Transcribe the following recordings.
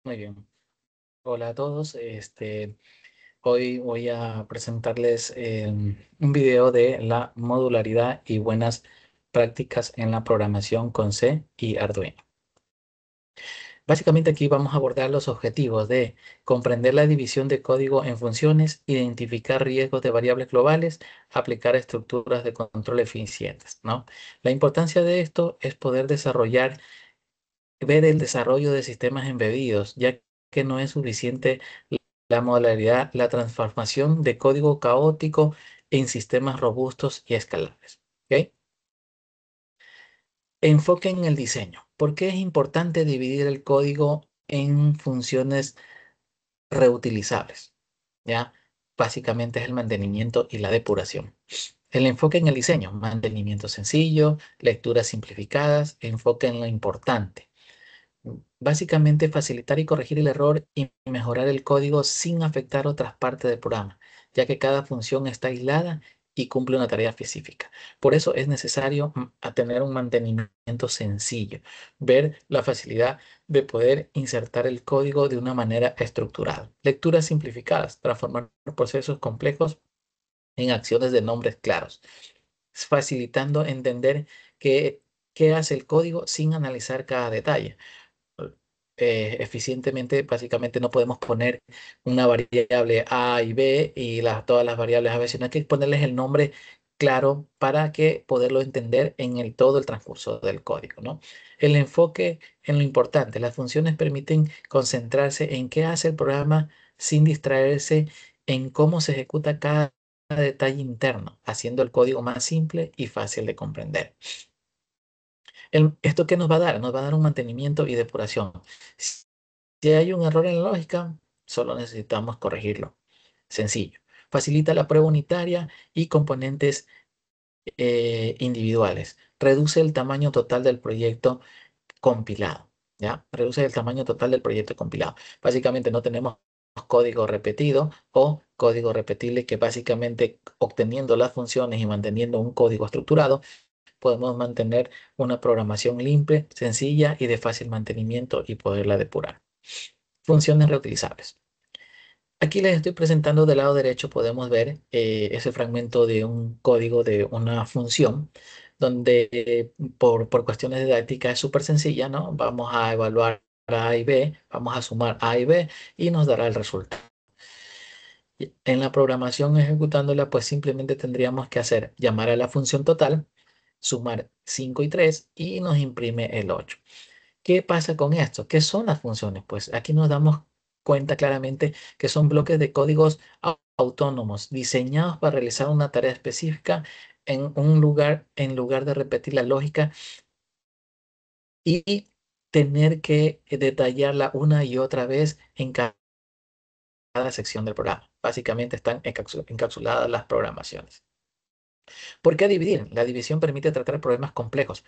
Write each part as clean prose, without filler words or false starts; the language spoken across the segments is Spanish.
Muy bien. Hola a todos. Hoy voy a presentarles un video de la modularidad y buenas prácticas en la programación con C y Arduino. Básicamente aquí vamos a abordar los objetivos de comprender la división de código en funciones, identificar riesgos de variables globales, aplicar estructuras de control eficientes, ¿no? La importancia de esto es poder ver el desarrollo de sistemas embebidos, ya que no es suficiente la modalidad, la transformación de código caótico en sistemas robustos y escalables. ¿Ok? Enfoque en el diseño. ¿Por qué es importante dividir el código en funciones reutilizables? ¿Ya? Básicamente es el mantenimiento y la depuración. El enfoque en el diseño, mantenimiento sencillo, lecturas simplificadas, enfoque en lo importante. Básicamente facilitar y corregir el error y mejorar el código sin afectar otras partes del programa, ya que cada función está aislada y cumple una tarea específica. Por eso es necesario tener un mantenimiento sencillo, ver la facilidad de poder insertar el código de una manera estructurada. Lecturas simplificadas, transformar procesos complejos en acciones de nombres claros, facilitando entender qué hace el código sin analizar cada detalle. Eficientemente, básicamente no podemos poner una variable A y B y todas las variables A, B, sino hay que ponerles el nombre claro para que poderlo entender en todo el transcurso del código, ¿no? El enfoque en lo importante. Las funciones permiten concentrarse en qué hace el programa sin distraerse en cómo se ejecuta cada detalle interno, haciendo el código más simple y fácil de comprender. ¿Esto qué nos va a dar? Nos va a dar un mantenimiento y depuración. Si hay un error en la lógica, solo necesitamos corregirlo. Sencillo. Facilita la prueba unitaria y componentes individuales. Reduce el tamaño total del proyecto compilado. ¿Ya? Reduce el tamaño total del proyecto compilado. Básicamente no tenemos código repetido o código repetible que básicamente obteniendo las funciones y manteniendo un código estructurado, podemos mantener una programación limpia, sencilla y de fácil mantenimiento y poderla depurar. Funciones reutilizables. Aquí les estoy presentando del lado derecho, podemos ver ese fragmento de un código de una función, donde por cuestiones didácticas es súper sencilla, ¿no? Vamos a evaluar A y B, vamos a sumar A y B y nos dará el resultado. En la programación ejecutándola, pues simplemente tendríamos que hacer llamar a la función total, sumar 5 y 3 y nos imprime el 8. ¿Qué pasa con esto? ¿Qué son las funciones? Pues aquí nos damos cuenta claramente que son bloques de códigos autónomos diseñados para realizar una tarea específica en lugar de repetir la lógica y tener que detallarla una y otra vez en cada sección del programa. Básicamente están encapsuladas las programaciones. ¿Por qué dividir? La división permite tratar problemas complejos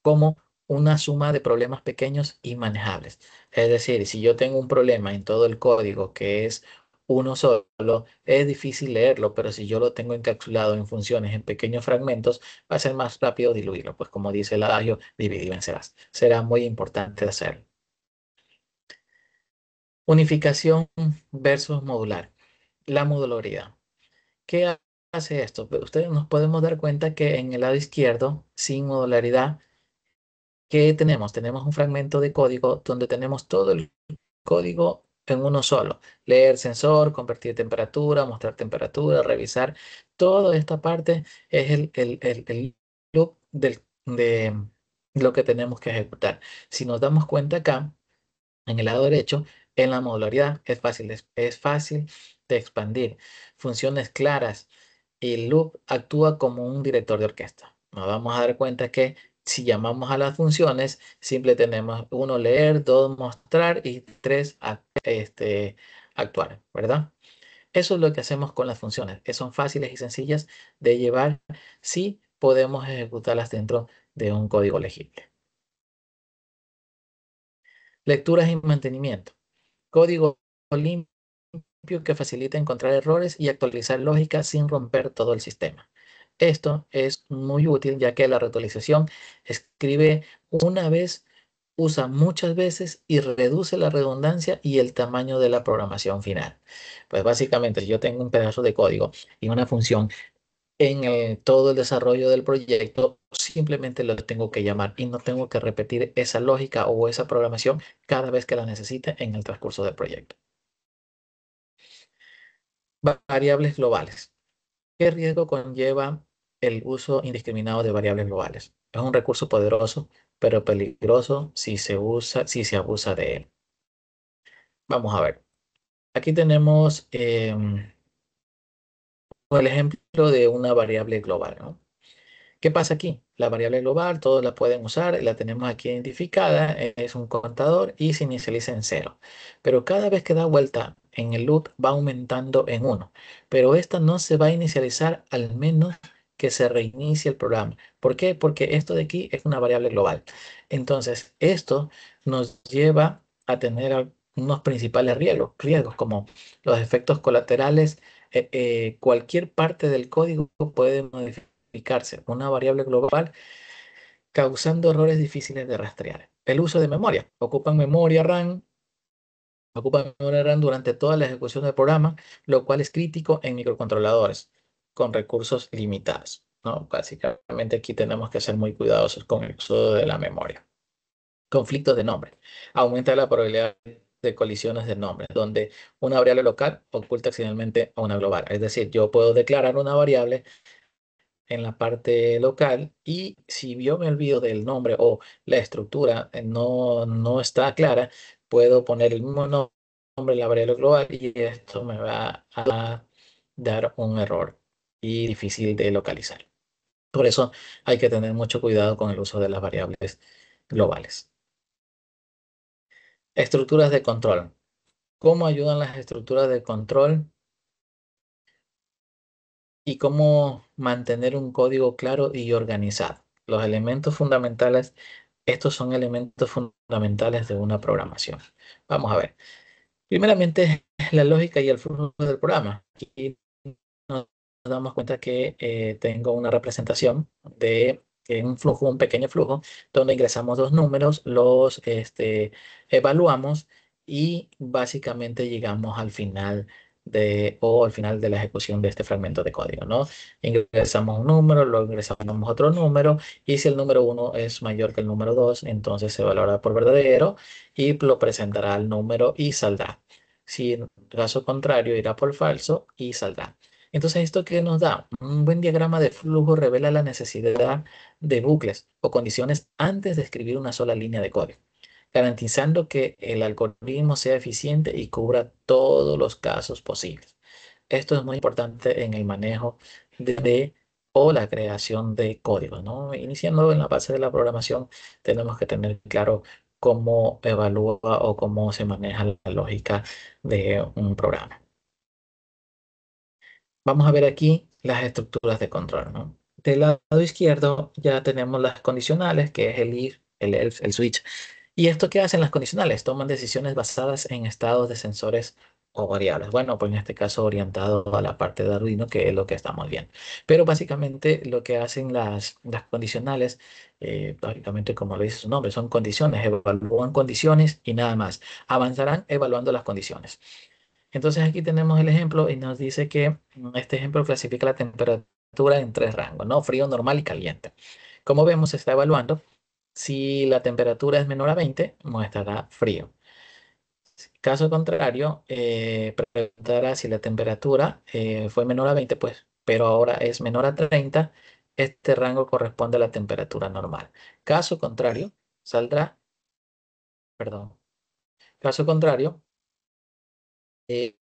como una suma de problemas pequeños y manejables. Es decir, si yo tengo un problema en todo el código que es uno solo, es difícil leerlo, pero si yo lo tengo encapsulado en funciones, en pequeños fragmentos, va a ser más rápido diluirlo. Pues como dice el adagio, divide y vencerás. Será muy importante hacerlo. Unificación versus modular. La modularidad. ¿Qué hace esto? Pues ustedes nos podemos dar cuenta que en el lado izquierdo, sin modularidad, ¿qué tenemos? Tenemos un fragmento de código donde tenemos todo el código en uno solo. Leer sensor, convertir temperatura, mostrar temperatura, revisar. Toda esta parte es el loop de lo que tenemos que ejecutar. Si nos damos cuenta acá, en el lado derecho, en la modularidad es fácil de expandir. Funciones claras. Y el loop actúa como un director de orquesta. Nos vamos a dar cuenta que si llamamos a las funciones, simple tenemos uno leer, dos mostrar y tres actuar, ¿verdad? Eso es lo que hacemos con las funciones, que son fáciles y sencillas de llevar si podemos ejecutarlas dentro de un código legible. Lecturas y mantenimiento. Código limpio que facilita encontrar errores y actualizar lógica sin romper todo el sistema. Esto es muy útil ya que la reutilización escribe una vez usa muchas veces y reduce la redundancia y el tamaño de la programación final. Pues básicamente, si yo tengo un pedazo de código y una función en todo el desarrollo del proyecto, simplemente lo tengo que llamar y no tengo que repetir esa lógica o esa programación cada vez que la necesite en el transcurso del proyecto. Variables globales. ¿Qué riesgo conlleva el uso indiscriminado de variables globales? Es un recurso poderoso, pero peligroso si se abusa de él. Vamos a ver. Aquí tenemos el ejemplo de una variable global, ¿no? ¿Qué pasa aquí? La variable global, todos la pueden usar, la tenemos aquí identificada, es un contador y se inicializa en cero. Pero cada vez que da vuelta en el loop va aumentando en uno. Pero esta no se va a inicializar al menos que se reinicie el programa. ¿Por qué? Porque esto de aquí es una variable global. Entonces, esto nos lleva a tener unos principales riesgos como los efectos colaterales. Cualquier parte del código puede modificarse una variable global causando errores difíciles de rastrear. El uso de memoria. Ocupan memoria RAM durante toda la ejecución del programa, lo cual es crítico en microcontroladores con recursos limitados, ¿no? Básicamente aquí tenemos que ser muy cuidadosos con el uso de la memoria. Conflictos de nombre. Aumenta la probabilidad de colisiones de nombres, donde una variable local oculta accidentalmente a una global. Es decir, yo puedo declarar una variable en la parte local y si yo me olvido del nombre o la estructura no está clara, puedo poner el mismo nombre en la variable global y esto me va a dar un error y difícil de localizar. Por eso hay que tener mucho cuidado con el uso de las variables globales. Estructuras de control. ¿Cómo ayudan las estructuras de control y cómo mantener un código claro y organizado? Los elementos fundamentales, estos son elementos fundamentales de una programación. Vamos a ver. Primeramente, la lógica y el flujo del programa. Aquí nos damos cuenta que tengo una representación de un flujo, un pequeño flujo, donde ingresamos dos números, los evaluamos y básicamente llegamos al final al final de la ejecución de este fragmento de código, ¿no? Ingresamos un número, luego ingresamos otro número y si el número uno es mayor que el número 2, entonces se valora por verdadero y lo presentará al número y saldrá. Si en caso contrario, irá por falso y saldrá. Entonces, ¿esto qué nos da? Un buen diagrama de flujo revela la necesidad de bucles o condiciones antes de escribir una sola línea de código, garantizando que el algoritmo sea eficiente y cubra todos los casos posibles. Esto es muy importante en el manejo o la creación de código, ¿no? Iniciando en la base de la programación, tenemos que tener claro cómo evalúa o cómo se maneja la lógica de un programa. Vamos a ver aquí las estructuras de control, ¿no? Del lado izquierdo ya tenemos las condicionales, que es el if, el else, el switch. ¿Y esto qué hacen las condicionales? Toman decisiones basadas en estados de sensores o variables. Bueno, pues en este caso orientado a la parte de Arduino, que es lo que estamos viendo. Pero básicamente lo que hacen las condicionales, básicamente como lo dice su nombre, son condiciones, evalúan condiciones y nada más. Avanzarán evaluando las condiciones. Entonces aquí tenemos el ejemplo y nos dice que este ejemplo clasifica la temperatura en tres rangos, ¿no? Frío, normal y caliente. Como vemos, se está evaluando. Si la temperatura es menor a 20, mostrará frío. Caso contrario, preguntará si la temperatura fue menor a 20, pues, pero ahora es menor a 30, este rango corresponde a la temperatura normal. Caso contrario, saldrá, perdón, caso contrario, eh,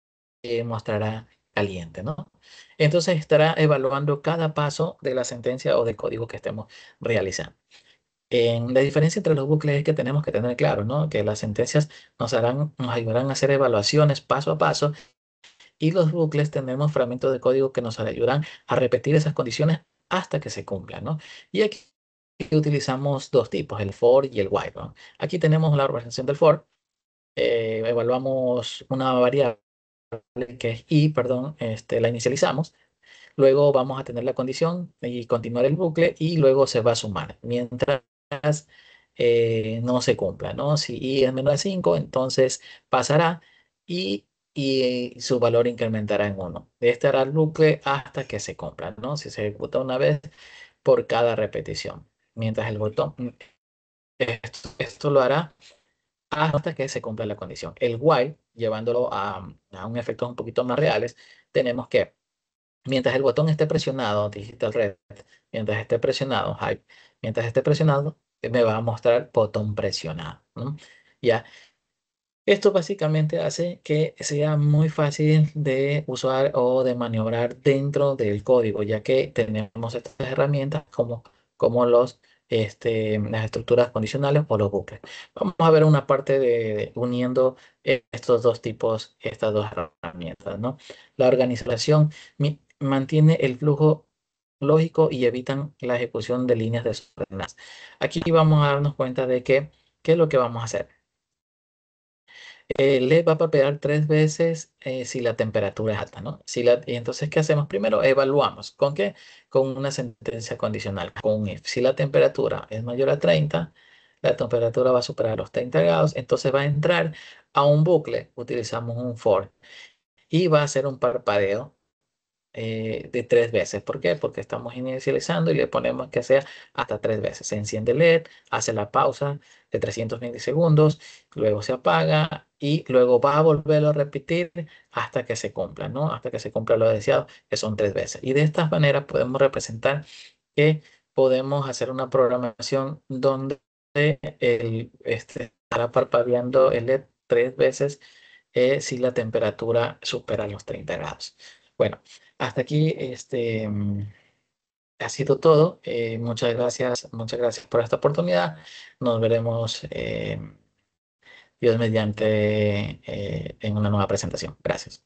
mostrará caliente, ¿no? Entonces estará evaluando cada paso de la sentencia o del código que estemos realizando. La diferencia entre los bucles es que tenemos que tener claro, ¿no? Que las sentencias nos ayudarán a hacer evaluaciones paso a paso y los bucles tenemos fragmentos de código que nos ayudarán a repetir esas condiciones hasta que se cumplan, ¿no? Y aquí utilizamos dos tipos, el for y el while, ¿no? Aquí tenemos la organización del for. Evaluamos una variable que es i, perdón, la inicializamos. Luego vamos a tener la condición y continuar el bucle y luego se va a sumar. Mientras no se cumpla, ¿no? Si I es menor a 5, entonces pasará y su valor incrementará en 1. Este hará el bucle hasta que se cumpla, ¿no? Si se ejecuta una vez por cada repetición. Mientras el botón, esto lo hará hasta que se cumpla la condición. El while, llevándolo a un efecto un poquito más reales, tenemos que, mientras el botón esté presionado, digital red, mientras esté presionado, hype, mientras esté presionado, me va a mostrar botón presionado, ¿no? Ya, esto básicamente hace que sea muy fácil de usar o de maniobrar dentro del código, ya que tenemos estas herramientas como las estructuras condicionales o los bucles. Vamos a ver una parte de uniendo estos dos tipos, estas dos herramientas, ¿no? La organización mantiene el flujo lógico y evitan la ejecución de líneas desordenadas. Aquí vamos a darnos cuenta de que, ¿qué es lo que vamos a hacer? Le va a papear 3 veces si la temperatura es alta, ¿no? Y entonces, ¿qué hacemos? Primero evaluamos. ¿Con qué? Con una sentencia condicional, con un if. Si la temperatura es mayor a 30, la temperatura va a superar los 30 grados, entonces va a entrar a un bucle. Utilizamos un for y va a hacer un parpadeo de 3 veces. ¿Por qué? Porque estamos inicializando y le ponemos que sea hasta 3 veces. Se enciende el LED, hace la pausa de 300 milisegundos, luego se apaga y luego va a volverlo a repetir hasta que se cumpla, ¿no? Hasta que se cumpla lo deseado, que son 3 veces. Y de esta manera podemos representar que podemos hacer una programación donde estará parpadeando el LED 3 veces si la temperatura supera los 30 grados. Bueno, hasta aquí ha sido todo. Muchas gracias por esta oportunidad. Nos veremos, Dios mediante, en una nueva presentación. Gracias.